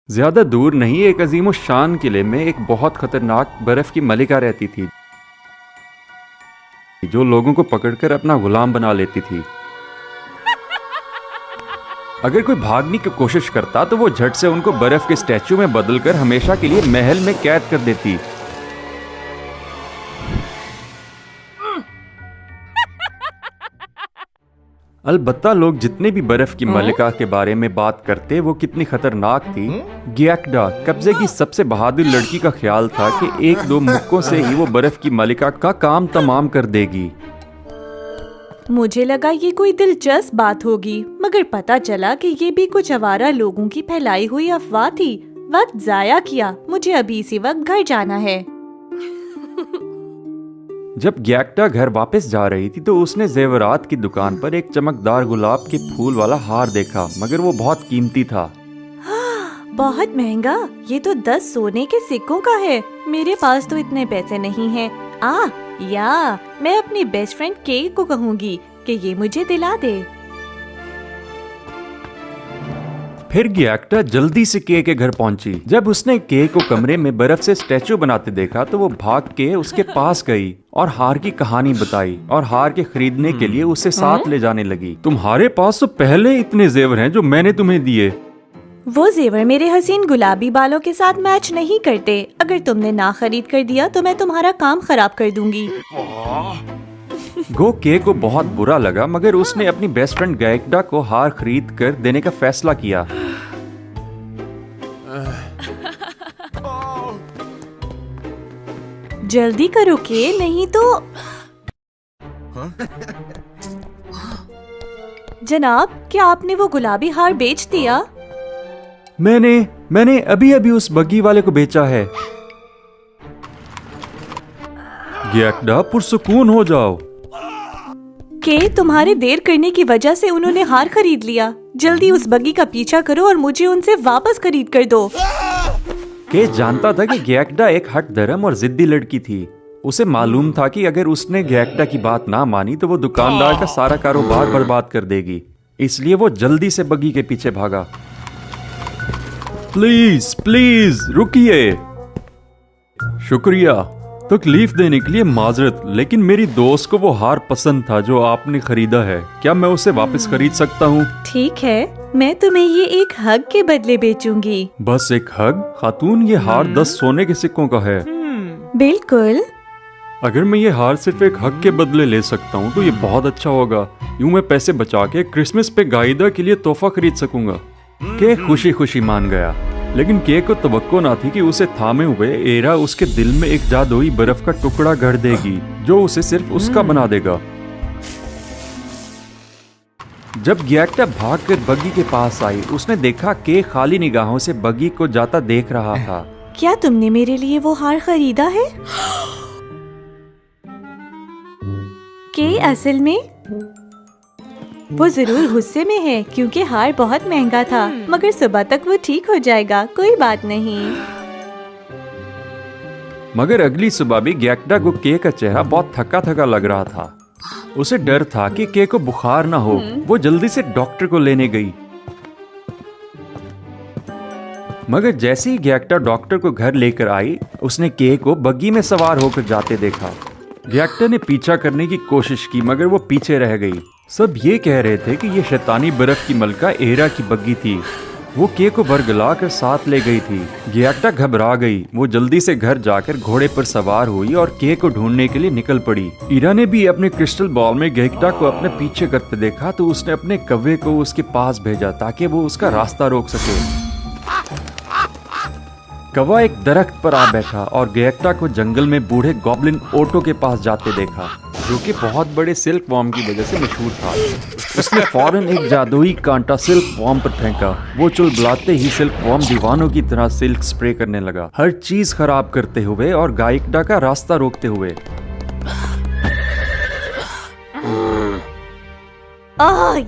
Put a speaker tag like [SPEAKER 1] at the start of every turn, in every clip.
[SPEAKER 1] ज्यादा दूर नहीं एक अजीम शान किले में एक बहुत खतरनाक बर्फ की मलिका रहती थी जो लोगों को पकड़कर अपना गुलाम बना लेती थी। अगर कोई भागने की कोशिश करता तो वो झट से उनको बर्फ के स्टैचू में बदलकर हमेशा के लिए महल में कैद कर देती। अलबत्ता लोग जितने भी बर्फ की मलिका के बारे में बात करते वो कितनी खतरनाक थी। ग्याकडा कब्जे की सबसे बहादुर लड़की का ख्याल था कि एक दो मुक्कों से ही वो बर्फ की मलिका का काम तमाम कर देगी।
[SPEAKER 2] मुझे लगा ये कोई दिलचस्प बात होगी, मगर पता चला कि ये भी कुछ आवारा लोगों की फैलाई हुई अफवाह थी। वक्त जाया किया, मुझे अभी इसी वक्त घर जाना है।
[SPEAKER 1] जब ग्याकटा घर वापस जा रही थी तो उसने जेवरात की दुकान पर एक चमकदार गुलाब के फूल वाला हार देखा, मगर वो बहुत कीमती था।
[SPEAKER 2] बहुत महंगा, ये तो 10 सोने के सिक्कों का है। मेरे पास तो इतने पैसे नहीं हैं। या मैं अपनी बेस्ट फ्रेंड के को कहूँगी कि ये मुझे दिला दे।
[SPEAKER 1] फिर ग्याकटा जल्दी से के घर पहुंची। जब उसने के को कमरे में बर्फ से स्टैचू बनाते देखा तो वो भाग के उसके पास गई और हार की कहानी बताई और हार के खरीदने के लिए उसे साथ ले जाने लगी। तुम्हारे पास तो पहले इतने जेवर हैं जो मैंने तुम्हें दिए।
[SPEAKER 2] वो जेवर मेरे हसीन गुलाबी बालों के साथ मैच नहीं करते। अगर तुमने ना खरीद कर दिया तो मैं तुम्हारा काम खराब कर दूंगी।
[SPEAKER 1] गो के को बहुत बुरा लगा, मगर उसने अपनी बेस्ट फ्रेंड ग्याकटा को हार खरीद कर देने का फैसला किया।
[SPEAKER 2] जल्दी करो के, नहीं तो जनाब, क्या आपने वो गुलाबी हार बेच दिया?
[SPEAKER 1] मैंने अभी अभी उस बग्गी वाले को बेचा है। ग्याकटा पुरसुकून हो जाओ।
[SPEAKER 2] के तुम्हारे देर करने की वजह से उन्होंने हार खरीद लिया। जल्दी उस बग्गी का पीछा करो और मुझे उनसे वापस खरीद कर दो।
[SPEAKER 1] के जानता था कि ग्याकटा एक हट धर्म और जिद्दी लड़की थी। उसे मालूम था कि अगर उसने ग्याकटा की बात ना मानी तो वो दुकानदार का सारा कारोबार बर्बाद कर देगी। इसलिए वो जल्दी से बग्गी के पीछे भागा। प्लीज प्लीज रुकिए। शुक्रिया, तकलीफ देने के लिए माजरत, लेकिन मेरी दोस्त को वो हार पसंद था जो आपने खरीदा है। क्या मैं उसे वापस खरीद सकता हूँ?
[SPEAKER 2] ठीक है, मैं तुम्हें ये एक हग के बदले बेचूंगी।
[SPEAKER 1] बस एक हग? खातून, ये हार 10 सोने के सिक्कों का है।
[SPEAKER 2] बिल्कुल।
[SPEAKER 1] अगर मैं ये हार सिर्फ एक हग के बदले ले सकता हूँ तो ये बहुत अच्छा होगा। यूँ मैं पैसे बचा के क्रिसमस पे गाइदा के लिए तोहफा खरीद सकूंगा। के खुशी खुशी मान गया, लेकिन के को तवक्को ना थी कि उसे थामे हुए एरा उसके दिल में एक जादुई बर्फ का टुकड़ा गढ़ देगी जो उसे सिर्फ उसका बना देगा। जब ग्याकटा भागकर बग्गी के पास आई, उसने देखा के खाली निगाहों से बग्गी को जाता देख रहा था।
[SPEAKER 2] क्या तुमने मेरे लिए वो हार खरीदा है? के असल में वो जरूर गुस्से में है क्योंकि हार बहुत महंगा था, मगर सुबह तक वो ठीक हो जाएगा, कोई बात नहीं।
[SPEAKER 1] मगर अगली सुबह भी ग्याकटा को के का चेहरा बहुत थका थका लग रहा था। उसे डर था कि के को बुखार ना हो। वो जल्दी से डॉक्टर को लेने गई, मगर जैसे ही ग्याकटा डॉक्टर को घर लेकर आई, उसने के को बग्गी में सवार होकर जाते देखा। ग्याकटा ने पीछा करने की कोशिश की, मगर वो पीछे रह गई। सब ये कह रहे थे कि ये शैतानी बर्फ की मलका एरा की बग्गी थी। वो के को बरगला कर साथ ले गई थी। ग्याकटा घबरा गई। वो जल्दी से घर जाकर घोड़े पर सवार हुई और के को ढूंढने के लिए निकल पड़ी। ईरा ने भी अपने क्रिस्टल बॉल में ग्याकटा को अपने पीछे करते देखा तो उसने अपने कौवे को उसके पास भेजा ताकि वो उसका रास्ता रोक सके। कौवा एक दरख्त पर आ बैठा और ग्याकटा को जंगल में बूढ़े गॉब्लिन ओटो के पास जाते देखा, जो कि बहुत बड़े सिल्क वॉर्म की वजह से मशहूर था। उसने फौरन एक जादुई कांटा सिल्क वॉर्म पर फेंका। वो चुलबुलाते ही सिल्क वॉर्म दीवानों की तरह सिल्क स्प्रे करने लगा, हर चीज खराब करते हुए और ग्याकटा का रास्ता रोकते हुए।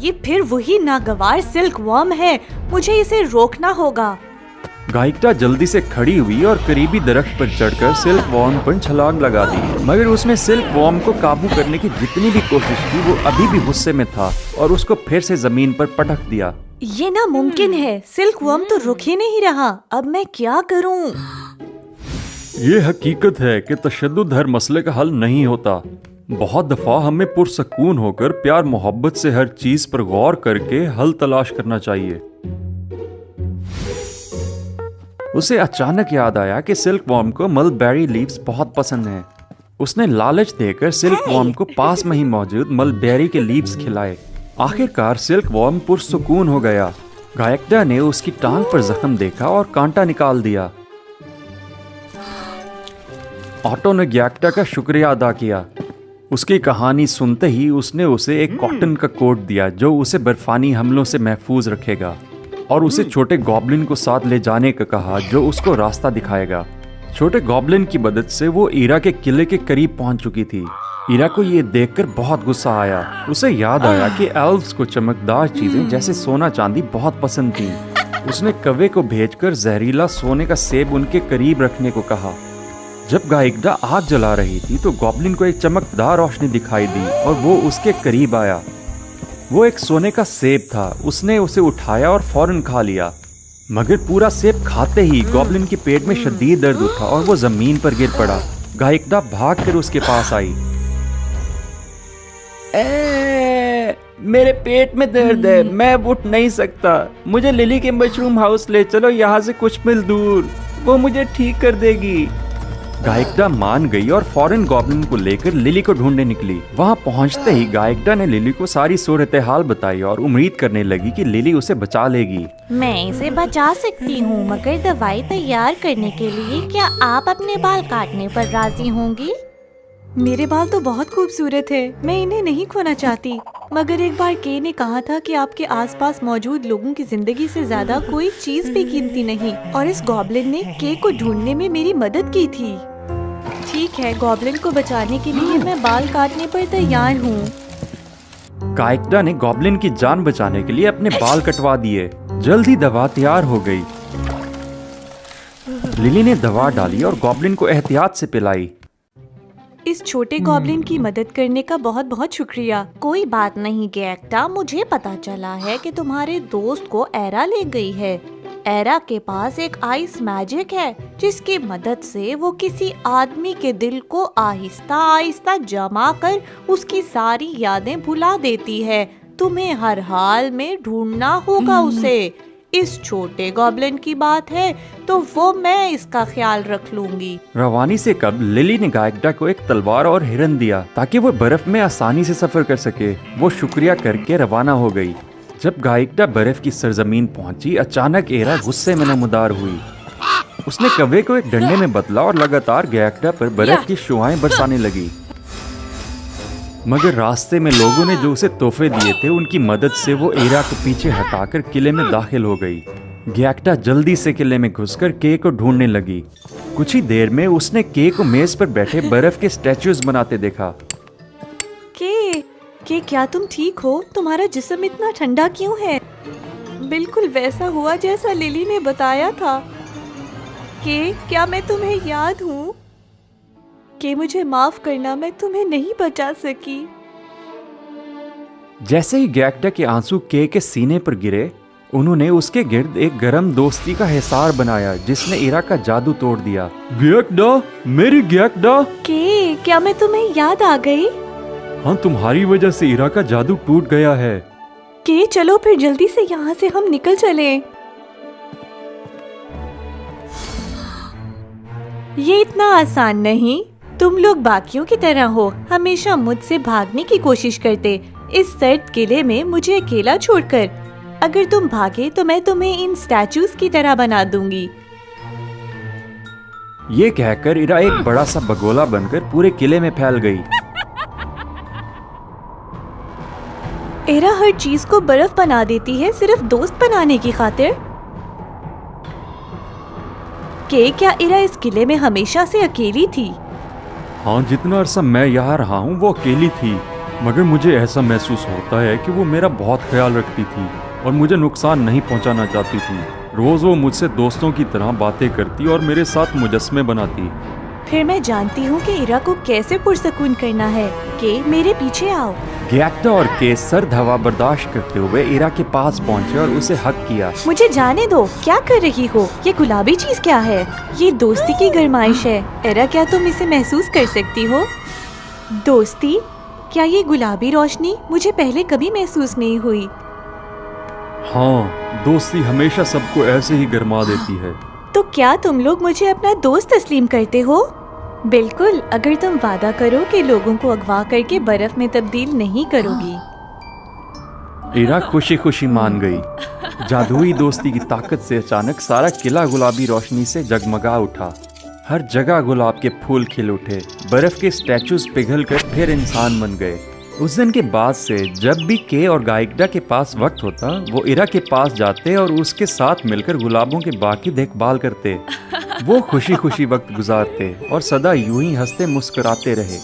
[SPEAKER 2] ये फिर वही नागवार सिल्क वॉर्म है, मुझे इसे रोकना होगा।
[SPEAKER 1] ग्याकटा जल्दी से खड़ी हुई और करीबी दरख्त पर चढ़कर सिल्क वॉर्म पर छलांग लगा दी, मगर उसने सिल्क वॉर्म को काबू करने की जितनी भी कोशिश की वो अभी भी गुस्से में था और उसको फिर से जमीन पर पटक दिया।
[SPEAKER 2] ये नामुमकिन है। सिल्क वर्म तो रुक ही नहीं रहा। अब मैं क्या करूं?
[SPEAKER 1] ये हकीकत है कि तशद्दुद हर मसले का हल नहीं होता। बहुत दफा हमें पुरसकून होकर प्यार मोहब्बत से हर चीज पर गौर करके हल तलाश करना चाहिए। उसे अचानक याद आया कि सिल्क वॉर्म को मलबेरी लीव्स बहुत पसंद हैं। उसने लालच देकर सिल्क वॉर्म को पास में ही मौजूद मलबेरी के लीव्स खिलाए। आखिरकार सिल्क वॉर्म पुरसकून हो गया। गायकदा ने उसकी टांग पर जख्म देखा और कांटा निकाल दिया। ऑटो ने गायकदा का शुक्रिया अदा किया। उसकी कहानी सुनते ही उसने उसे एक कॉटन का कोट दिया जो उसे बर्फानी हमलों से महफूज रखेगा, और उसे छोटे गॉब्लिन को साथ ले जाने का कहा जो उसको रास्ता दिखाएगा। छोटे गॉब्लिन की मदद से वो ईरा के किले के करीब पहुंच चुकी थी। ईरा को ये देखकर बहुत गुस्सा आया। उसे याद आया कि एल्व्स को चमकदार चीजें जैसे सोना चांदी बहुत पसंद थी। उसने कौवे को भेजकर जहरीला सोने का सेब उनके करीब रखने को कहा। जब गायकदा आग जला रही थी तो गॉब्लिन को एक चमकदार रोशनी दिखाई दी और वो उसके करीब आया। वो एक सोने का सेब था। उसने उसे उठाया और फौरन खा लिया, मगर पूरा सेब खाते ही गॉब्लिन के पेट में शदीद दर्द उठा और वो जमीन पर गिर पड़ा। गायकदा भागकर उसके पास आई। मेरे पेट में दर्द है, मैं उठ नहीं सकता। मुझे लिली के मशरूम हाउस ले चलो, यहाँ से कुछ मील दूर, वो मुझे ठीक कर देगी। गायकदा मान गई और फौरन गॉब्लिन को लेकर लिली को ढूंढने निकली। वहां पहुंचते ही गायकदा ने लिली को सारी सूरत हाल बताई और उम्मीद करने लगी कि लिली उसे बचा लेगी।
[SPEAKER 2] मैं इसे बचा सकती हूँ, मगर दवाई तैयार करने के लिए क्या आप अपने बाल काटने पर राजी होंगी? मेरे बाल तो बहुत खूबसूरत है, मैं इन्हें नहीं खोना चाहती। मगर एक बार के ने कहा था कि आपके आसपास मौजूद लोगों की जिंदगी से ज्यादा कोई चीज भी कीमती नहीं, और इस गॉब्लिन ने के को ढूंढने में मेरी मदद की थी। ठीक है, गॉब्लिन को बचाने के लिए मैं बाल काटने पर तैयार हूँ।
[SPEAKER 1] गायकदा ने गॉब्लिन की जान बचाने के लिए अपने बाल कटवा दिए। जल्द ही दवा तैयार हो गई। लिली ने दवा डाली और गॉब्लिन को एहतियात से पिलाई।
[SPEAKER 2] इस छोटे गॉब्लिन की मदद करने का बहुत बहुत शुक्रिया। कोई बात नहीं गायकदा, मुझे पता चला है कि तुम्हारे दोस्त को एरा ले गई है। एरा के पास एक आइस मैजिक है जिसकी मदद से वो किसी आदमी के दिल को आहिस्ता आहिस्ता जमा कर उसकी सारी यादें भुला देती है। तुम्हें हर हाल में ढूंढना होगा उसे। इस छोटे गॉब्लिन की बात है तो वो मैं इसका ख्याल रख लूंगी।
[SPEAKER 1] रवानी से कब लिली ने गायकदा को एक तलवार और हिरन दिया ताकि वो बर्फ में आसानी से सफर कर सके। वो शुक्रिया करके रवाना हो गई। जब गायकदा बर्फ की सरजमीन पहुंची, अचानक एरा गुस्से में नमदार हुई। उसने कौवे को एक डंडे में बदला और लगातार गायकदा पर बर्फ की शुआएं बरसाने लगी। मगर रास्ते में लोगों ने जो उसे तोहफे दिए थे उनकी मदद से वो एरा को पीछे हटाकर किले में दाखिल हो गई। गायकदा जल्दी से किले में घुसकर के को ढूंढने लगी। कुछ ही देर में उसने के को मेज पर बैठे बर्फ के स्टैचूज बनाते देखा।
[SPEAKER 2] के क्या तुम ठीक हो? तुम्हारा जिस्म इतना ठंडा क्यों है? बिल्कुल वैसा हुआ जैसा लिली ने बताया था। के क्या मैं तुम्हें याद हूँ? के मुझे माफ करना, मैं तुम्हें नहीं बचा सकी।
[SPEAKER 1] जैसे ही गायकदा के आंसू के सीने पर गिरे, उन्होंने उसके गिर्द एक गरम दोस्ती का हिसार बनाया जिसने इरा का जादू तोड़ दिया। गायकदा, मेरी गायकदा।
[SPEAKER 2] के क्या मैं तुम्हें याद आ गई?
[SPEAKER 1] हाँ, तुम्हारी वजह से इरा का जादू टूट गया है।
[SPEAKER 2] के चलो फिर जल्दी से यहाँ से हम निकल चलें। ये इतना आसान नहीं। तुम लोग बाकियों की तरह हो, हमेशा मुझसे भागने की कोशिश करते, इस सर्द किले में मुझे अकेला छोड़कर। अगर तुम भागे तो मैं तुम्हें इन स्टैचूज की तरह बना दूंगी।
[SPEAKER 1] ये कहकर इरा एक बड़ा सा बगोला बनकर पूरे किले में फैल गई।
[SPEAKER 2] एरा हर चीज को बर्फ बना देती है सिर्फ दोस्त बनाने की खातिर। क्या इरा इस किले में हमेशा से अकेली थी?
[SPEAKER 1] हाँ, जितना अरसा मैं यहाँ रहा हूँ वो अकेली थी, मगर मुझे ऐसा महसूस होता है कि वो मेरा बहुत ख्याल रखती थी और मुझे नुकसान नहीं पहुँचाना चाहती थी। रोज वो मुझसे दोस्तों की तरह बातें करती और मेरे साथ मुजस्मे बनाती।
[SPEAKER 2] फिर मैं जानती हूँ कि इरा को कैसे पुरसकून करना है। के मेरे पीछे आओ।
[SPEAKER 1] ग्याक्टा और के सर्द हवा बर्दाश्त करते हुए इरा के पास पहुंचे और उसे हक किया।
[SPEAKER 2] मुझे जाने दो, क्या कर रही हो? ये गुलाबी चीज क्या है? ये दोस्ती की गरमाइश है। इरा, क्या तुम इसे महसूस कर सकती हो? दोस्ती? क्या ये गुलाबी रोशनी मुझे पहले कभी महसूस नहीं हुई।
[SPEAKER 1] हाँ, दोस्ती हमेशा सबको ऐसे ही गरमा देती है।
[SPEAKER 2] तो क्या तुम लोग मुझे अपना दोस्त तस्लीम करते हो? बिल्कुल, अगर तुम वादा करो कि लोगों को अगवा करके बर्फ में तब्दील नहीं करोगी।
[SPEAKER 1] इरा खुशी खुशी मान गई। जादुई दोस्ती की ताकत से अचानक सारा किला गुलाबी रोशनी से जगमगा उठा। हर जगह गुलाब के फूल खिल उठे। बर्फ के स्टैचूज पिघल कर फिर इंसान बन गए। उस दिन के बाद से जब भी के और गायकडा के पास वक्त होता, वो इरा के पास जाते और उसके साथ मिलकर गुलाबों के बाग की देखभाल करते। वो खुशी खुशी वक्त गुजारते और सदा यूं ही हंसते मुस्कुराते रहे।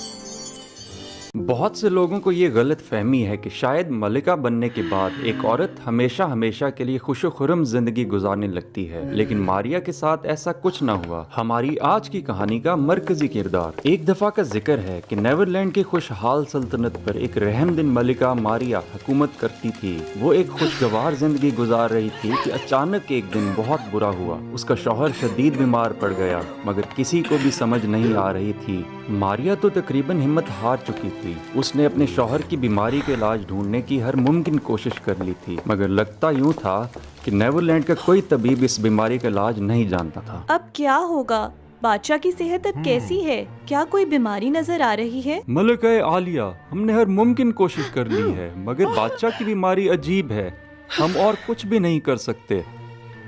[SPEAKER 1] बहुत से लोगों को ये गलत फहमी है कि शायद मलिका बनने के बाद एक औरत हमेशा हमेशा के लिए खुशो खुर्रम जिंदगी गुजारने लगती है, लेकिन मारिया के साथ ऐसा कुछ ना हुआ। हमारी आज की कहानी का मरकजी किरदार। एक दफा का जिक्र है कि नेवरलैंड की खुशहाल सल्तनत पर एक रहमदिल मलिका मारिया हुकूमत करती थी। वो एक खुशगवार जिंदगी गुजार रही थी कि अचानक एक दिन बहुत बुरा हुआ। उसका शौहर शदीद बीमार पड़ गया, मगर किसी को भी समझ नहीं आ रही थी। मारिया तो तकरीबन हिम्मत हार चुकी थी। उसने अपने शौहर की बीमारी के इलाज ढूंढने की हर मुमकिन कोशिश कर ली थी, मगर लगता यूं था कि नेवरलैंड का कोई तबीब इस बीमारी का इलाज नहीं जानता था।
[SPEAKER 2] अब क्या होगा? बादशाह की सेहत अब कैसी है? क्या कोई बीमारी नजर आ रही है?
[SPEAKER 1] मलिका आलिया, हमने हर मुमकिन कोशिश कर ली है, मगर बादशाह की बीमारी अजीब है। हम और कुछ भी नहीं कर सकते।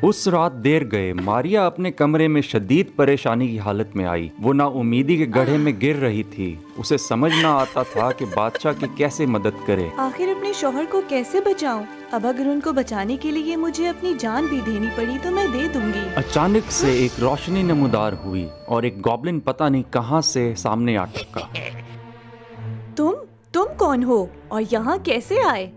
[SPEAKER 1] उस रात देर गए मारिया अपने कमरे में शदीद परेशानी की हालत में आई। वो ना उम्मीदी के गड्ढे में गिर रही थी। उसे समझ ना आता था कि बादशाह की कैसे मदद करे।
[SPEAKER 2] आखिर अपने शौहर को कैसे बचाऊं? अब अगर उनको बचाने के लिए मुझे अपनी जान भी देनी पड़ी तो मैं दे दूंगी।
[SPEAKER 1] अचानक से एक रोशनी नमूदार हुई और एक गॉब्लिन पता नहीं कहां से सामने आ टपका।
[SPEAKER 2] तुम कौन हो और यहाँ कैसे आए?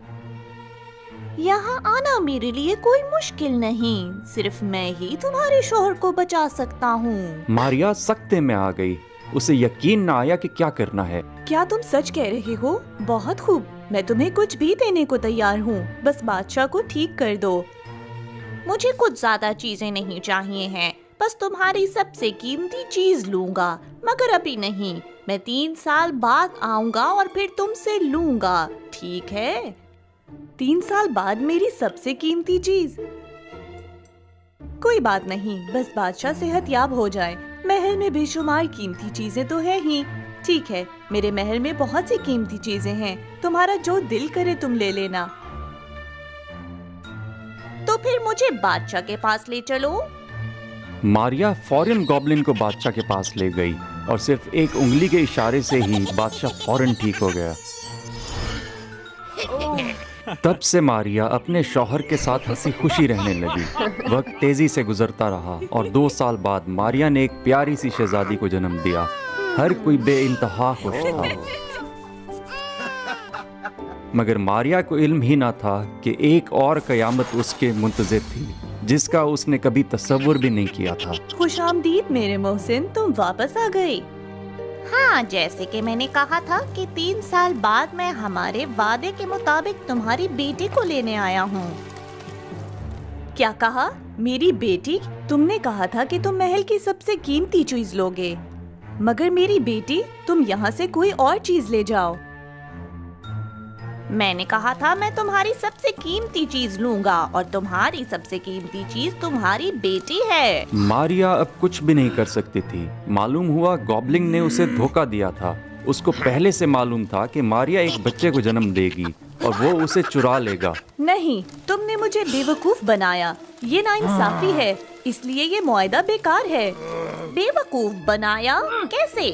[SPEAKER 2] यहाँ आना मेरे लिए कोई मुश्किल नहीं, सिर्फ मैं ही तुम्हारे शौहर को बचा सकता हूँ।
[SPEAKER 1] मारिया सख्ते में आ गई। उसे यकीन न आया कि क्या करना है।
[SPEAKER 2] क्या तुम सच कह रहे हो? बहुत खूब, मैं तुम्हें कुछ भी देने को तैयार हूँ, बस बादशाह को ठीक कर दो। मुझे कुछ ज्यादा चीजें नहीं चाहिए हैं, बस तुम्हारी सबसे कीमती चीज लूंगा, मगर अभी नहीं। मैं 3 साल बाद आऊंगा और फिर तुमसे लूंगा, ठीक है? 3 साल बाद मेरी सबसे कीमती चीज? कोई बात नहीं, बस बादशाह सेहतयाब हो जाए। महल में बेशुमार कीमती चीजें तो है ही। ठीक है, मेरे महल में बहुत सी कीमती चीजें हैं, तुम्हारा जो दिल करे तुम ले लेना। तो फिर मुझे बादशाह के पास ले चलो।
[SPEAKER 1] मारिया फौरन गॉब्लिन को बादशाह के पास ले गई और सिर्फ एक उंगली के इशारे से ही बादशाह फौरन ठीक हो गया। तब से मारिया अपने शौहर के साथ हंसी खुशी रहने लगी। वक्त तेजी से गुजरता रहा और 2 साल बाद मारिया ने एक प्यारी सी शहजादी को जन्म दिया। हर कोई बेइंतहा खुश था, मगर मारिया को इल्म ही ना था कि एक और कयामत उसके मुंतज़िर थी, जिसका उसने कभी तसव्वुर भी नहीं किया था।
[SPEAKER 2] खुशामदीद मेरे मोहसिन, तुम वापस आ गए। हाँ, जैसे कि मैंने कहा था कि 3 साल बाद मैं हमारे वादे के मुताबिक तुम्हारी बेटी को लेने आया हूँ। क्या कहा? मेरी बेटी? तुमने कहा था कि तुम महल की सबसे कीमती चीज लोगे, मगर मेरी बेटी? तुम यहाँ से कोई और चीज ले जाओ। मैंने कहा था मैं तुम्हारी सबसे कीमती चीज लूंगा और तुम्हारी सबसे कीमती चीज तुम्हारी बेटी है।
[SPEAKER 1] मारिया अब कुछ भी नहीं कर सकती थी। मालूम हुआ गॉब्लिन ने उसे धोखा दिया था। उसको पहले से मालूम था कि मारिया एक बच्चे को जन्म देगी और वो उसे चुरा लेगा।
[SPEAKER 2] नहीं, तुमने मुझे बेवकूफ बनाया। ये नाइंसाफी है, इसलिए ये मुआहदा बेकार है। बेवकूफ बनाया? कैसे?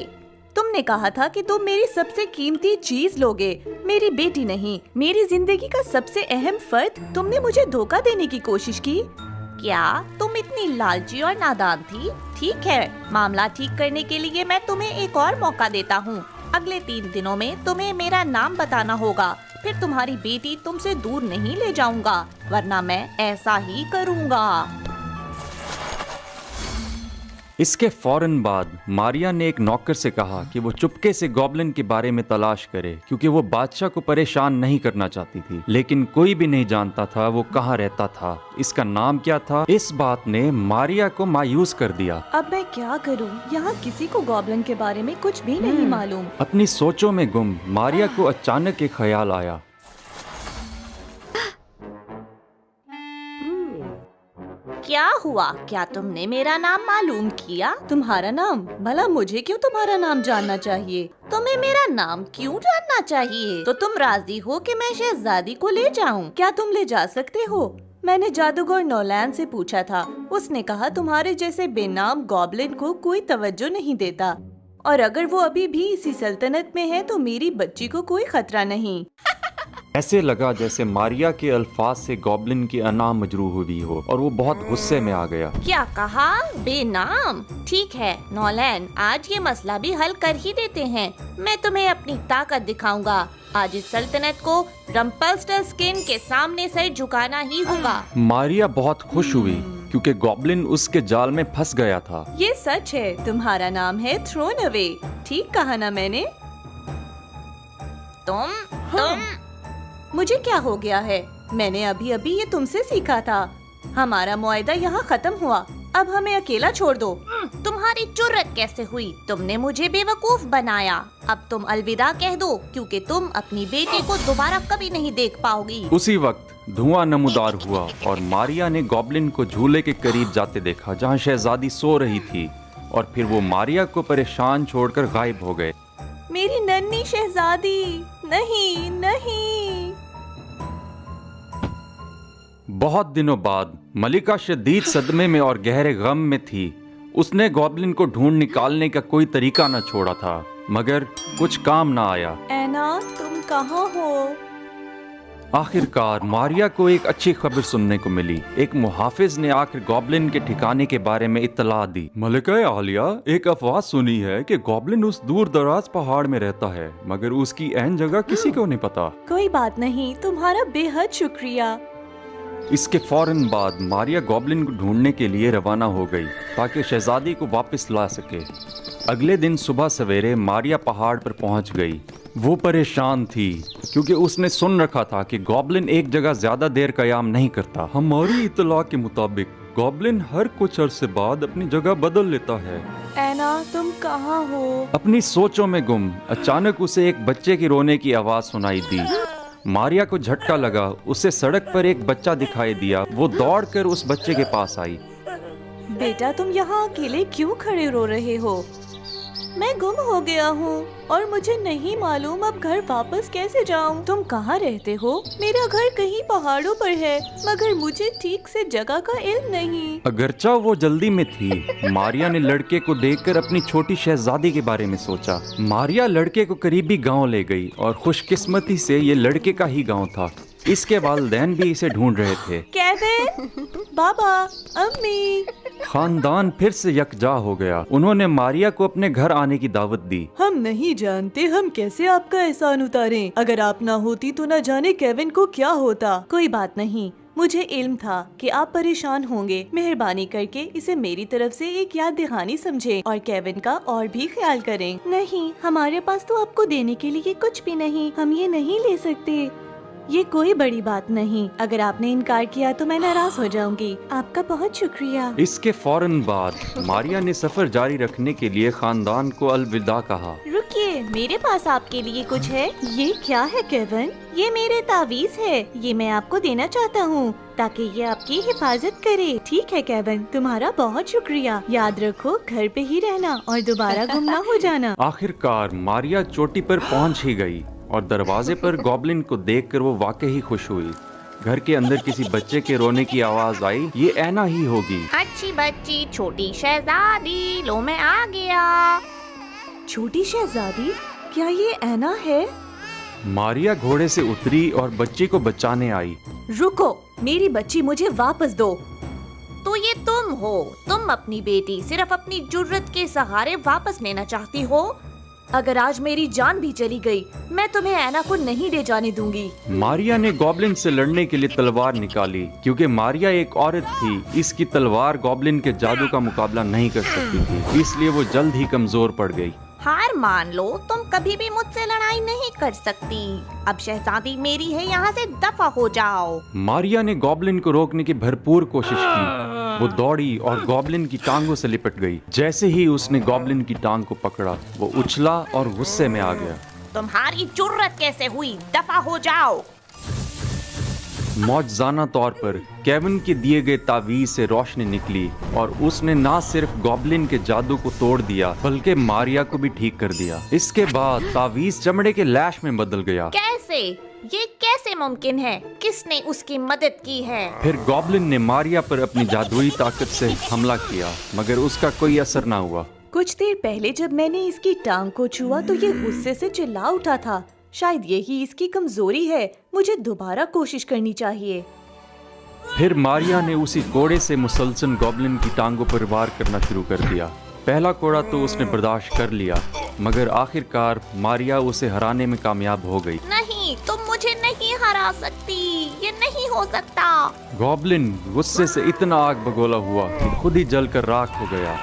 [SPEAKER 2] तुमने कहा था कि तुम मेरी सबसे कीमती चीज लोगे, मेरी बेटी नहीं, मेरी जिंदगी का सबसे अहम फर्द। तुमने मुझे धोखा देने की कोशिश की। क्या तुम इतनी लालची और नादान थी? ठीक है, मामला ठीक करने के लिए मैं तुम्हें एक और मौका देता हूँ। अगले 3 दिनों में तुम्हें मेरा नाम बताना होगा, फिर तुम्हारी बेटी तुमसे दूर नहीं ले जाऊंगा, वरना मैं ऐसा ही करूँगा।
[SPEAKER 1] इसके फौरन बाद मारिया ने एक नौकर से कहा कि वो चुपके से गॉब्लिन के बारे में तलाश करे, क्योंकि वो बादशाह को परेशान नहीं करना चाहती थी। लेकिन कोई भी नहीं जानता था वो कहाँ रहता था, इसका नाम क्या था। इस बात ने मारिया को मायूस कर दिया।
[SPEAKER 2] अब मैं क्या करूं? यहाँ किसी को गॉब्लिन के बारे में कुछ भी नहीं मालूम।
[SPEAKER 1] अपनी सोचों में गुम मारिया को अचानक एक ख्याल आया।
[SPEAKER 2] क्या हुआ? क्या तुमने मेरा नाम मालूम किया? तुम्हारा नाम? भला मुझे क्यों तुम्हारा नाम जानना चाहिए? तुम्हें मेरा नाम क्यों जानना चाहिए? तो तुम राजी हो कि मैं शहजादी को ले जाऊं? क्या तुम ले जा सकते हो? मैंने जादूगर नोलैन से पूछा था। उसने कहा तुम्हारे जैसे बेनाम गॉब्लिन को कोई तवज्जो नहीं देता, और अगर वो अभी भी इसी सल्तनत में है तो मेरी बच्ची को कोई खतरा नहीं।
[SPEAKER 1] ऐसे लगा जैसे मारिया के अल्फाज से गॉब्लिन की अना मजरूह हुई हो और वो बहुत गुस्से में आ गया।
[SPEAKER 2] क्या कहा? बेनाम? ठीक है नोलैन, आज ये मसला भी हल कर ही देते हैं। मैं तुम्हें अपनी ताकत दिखाऊंगा। आज इस सल्तनत को रम्पल्स्टिल्टस्किन के सामने सर झुकाना ही होगा।
[SPEAKER 1] मारिया बहुत खुश हुई क्योंकि गॉब्लिन उसके जाल में फंस गया था।
[SPEAKER 2] ये सच है, तुम्हारा नाम है थ्रोन अवे। ठीक कहा ना मैंने? तुम मुझे क्या हो गया है? मैंने अभी अभी ये तुमसे सीखा था। हमारा मुआहदा यहाँ खत्म हुआ, अब हमें अकेला छोड़ दो। तुम्हारी जुर्रत कैसे हुई? तुमने मुझे बेवकूफ बनाया। अब तुम अलविदा कह दो, क्योंकि तुम अपनी बेटी को दोबारा कभी नहीं देख पाओगी।
[SPEAKER 1] उसी वक्त धुआं नमूदार हुआ और मारिया ने गॉब्लिन को झूले के करीब जाते देखा जहाँ शहजादी सो रही थी, और फिर वो मारिया को परेशान छोड़कर गायब हो गए।
[SPEAKER 2] मेरी नन्ही शहजादी! नहीं नहीं।
[SPEAKER 1] बहुत दिनों बाद मलिका शदीद सदमे में और गहरे गम में थी। उसने गॉब्लिन को ढूंढ निकालने का कोई तरीका न छोड़ा था, मगर कुछ काम न आया।
[SPEAKER 2] ऐना, तुम कहाँ हो?
[SPEAKER 1] आखिरकार मारिया को एक अच्छी खबर सुनने को मिली। एक मुहाफिज ने आकर गॉब्लिन के ठिकाने के बारे में इत्तला दी। मलिका आलिया, एक अफवाह सुनी है कि गॉब्लिन उस दूर दराज पहाड़ में रहता है, मगर उसकी ऐन जगह किसी को नहीं पता।
[SPEAKER 2] कोई बात नहीं, तुम्हारा बेहद शुक्रिया।
[SPEAKER 1] इसके फौरन बाद मारिया गॉब्लिन को ढूंढने के लिए रवाना हो गई ताकि शहजादी को वापस ला सके। अगले दिन सुबह सवेरे मारिया पहाड़ पर पहुंच गई। वो परेशान थी क्योंकि उसने सुन रखा था कि गॉब्लिन एक जगह ज्यादा देर कयाम नहीं करता। हमारी इत्तला के मुताबिक गॉब्लिन हर कुछ अरसे बाद अपनी जगह बदल लेता है।
[SPEAKER 2] ऐना, तुम कहाँ हो?
[SPEAKER 1] अपनी सोचों में गुम अचानक उसे एक बच्चे की रोने की आवाज सुनाई दी। मारिया को झटका लगा। उसे सड़क पर एक बच्चा दिखाई दिया। वो दौड़कर उस बच्चे के पास आई।
[SPEAKER 2] बेटा, तुम यहाँ अकेले क्यों खड़े रो रहे हो? मैं गुम हो गया हूँ और मुझे नहीं मालूम अब घर वापस कैसे जाऊँ। तुम कहाँ रहते हो? मेरा घर कहीं पहाड़ों पर है, मगर मुझे ठीक से जगह का इल्म नहीं।
[SPEAKER 1] अगरचा वो जल्दी में थी, मारिया ने लड़के को देखकर अपनी छोटी शहजादी के बारे में सोचा। मारिया लड़के को करीबी गांव ले गई और खुशकिस्मती से ये लड़के का ही गांव था। इसके वालिदैन भी इसे ढूंढ रहे थे।
[SPEAKER 2] केविन, बाबा, अम्मी।
[SPEAKER 1] खानदान फिर से यकजा हो गया। उन्होंने मारिया को अपने घर आने की दावत दी।
[SPEAKER 2] हम नहीं जानते हम कैसे आपका एहसान उतारें। अगर आप ना होती तो न जाने केविन को क्या होता। कोई बात नहीं, मुझे इल्म था कि आप परेशान होंगे। मेहरबानी करके इसे मेरी तरफ से एक याद दहानी समझें और केविन का और भी ख्याल करें। नहीं, हमारे पास तो आपको देने के लिए कुछ भी नहीं। हम ये नहीं ले सकते। ये कोई बड़ी बात नहीं। अगर आपने इनकार किया तो मैं नाराज हो जाऊंगी। आपका बहुत शुक्रिया।
[SPEAKER 1] इसके फौरन बाद मारिया ने सफर जारी रखने के लिए खानदान को अलविदा कहा।
[SPEAKER 2] रुकिए, मेरे पास आपके लिए कुछ है। ये क्या है केविन? ये मेरे तावीज है। ये मैं आपको देना चाहता हूँ ताकि ये आपकी हिफाजत करे। ठीक है केविन, तुम्हारा बहुत शुक्रिया। याद रखो, घर पे ही रहना और दोबारा गुम ना हो जाना।
[SPEAKER 1] आखिरकार मारिया चोटी पर पहुंच ही गई और दरवाजे पर गॉब्लिन को देखकर वो वाकई ही खुश हुई। घर के अंदर किसी बच्चे के रोने की आवाज आई। ये ऐना ही होगी।
[SPEAKER 2] अच्छी बच्ची, छोटी शहजादी, लो मैं आ गया। छोटी शहजादी? क्या ये ऐना है?
[SPEAKER 1] मारिया घोड़े से उतरी और बच्ची को बचाने आई।
[SPEAKER 2] रुको, मेरी बच्ची मुझे वापस दो। तो ये तुम हो? तुम अपनी बेटी सिर्फ अपनी जुर्रत के सहारे वापस लेना चाहती हो? अगर आज मेरी जान भी चली गई, मैं तुम्हें ऐना को नहीं ले जाने दूंगी।
[SPEAKER 1] मारिया ने गॉब्लिन से लड़ने के लिए तलवार निकाली क्योंकि मारिया एक औरत थी। इसकी तलवार गॉब्लिन के जादू का मुकाबला नहीं कर सकती थी, इसलिए वो जल्द ही कमजोर पड़ गई।
[SPEAKER 2] हार मान लो, तुम कभी भी मुझसे लड़ाई नहीं कर सकती। अब शहजादी मेरी है, यहाँ से दफा हो जाओ।
[SPEAKER 1] मारिया ने गॉब्लिन को रोकने की भरपूर कोशिश की। वो दौड़ी और गॉब्लिन की टांगों से लिपट गई। जैसे ही उसने गॉब्लिन की टांग को पकड़ा, वो उछला और गुस्से में आ गया।
[SPEAKER 2] तुम्हारी जुर्रत कैसे हुई? दफा हो जाओ।
[SPEAKER 1] मौजजाना तौर पर केविन के दिए गए तावीज से रोशनी निकली और उसने ना सिर्फ गॉब्लिन के जादू को तोड़ दिया बल्कि मारिया को भी ठीक कर दिया। इसके बाद तावीज चमड़े के लैश में बदल गया।
[SPEAKER 2] कैसे? ये कैसे मुमकिन है? किसने उसकी मदद की है?
[SPEAKER 1] फिर गॉब्लिन ने मारिया पर अपनी जादुई ताकत से हमला किया, मगर उसका कोई असर ना हुआ।
[SPEAKER 2] कुछ देर पहले जब मैंने इसकी टांग को छुआ तो ये गुस्से से चिल्ला उठा था। शायद यही इसकी कमजोरी है। मुझे दोबारा कोशिश करनी चाहिए।
[SPEAKER 1] फिर मारिया ने उसी कोड़े से मुसलसल गॉब्लिन की टांगों पर वार करना शुरू कर दिया। पहला कोड़ा तो उसने बर्दाश्त कर लिया, मगर आखिरकार मारिया उसे हराने में कामयाब हो गई।
[SPEAKER 2] नहीं, तुम मुझे नहीं हरा सकती। ये नहीं हो सकता।
[SPEAKER 1] गॉब्लिन गुस्से से इतना आग बगोला हुआ कि खुद ही जलकर राख हो गया।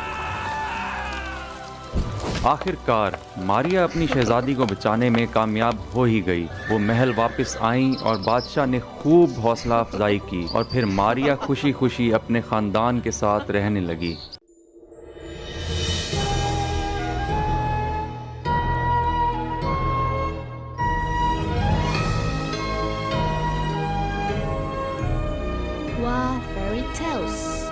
[SPEAKER 1] आखिरकार मारिया अपनी शहजादी को बचाने में कामयाब हो ही गई। वो महल वापस आई और बादशाह ने खूब हौसला अफजाई की और फिर मारिया खुशी खुशी अपने खानदान के साथ रहने लगी।
[SPEAKER 2] Wow, fairy tales.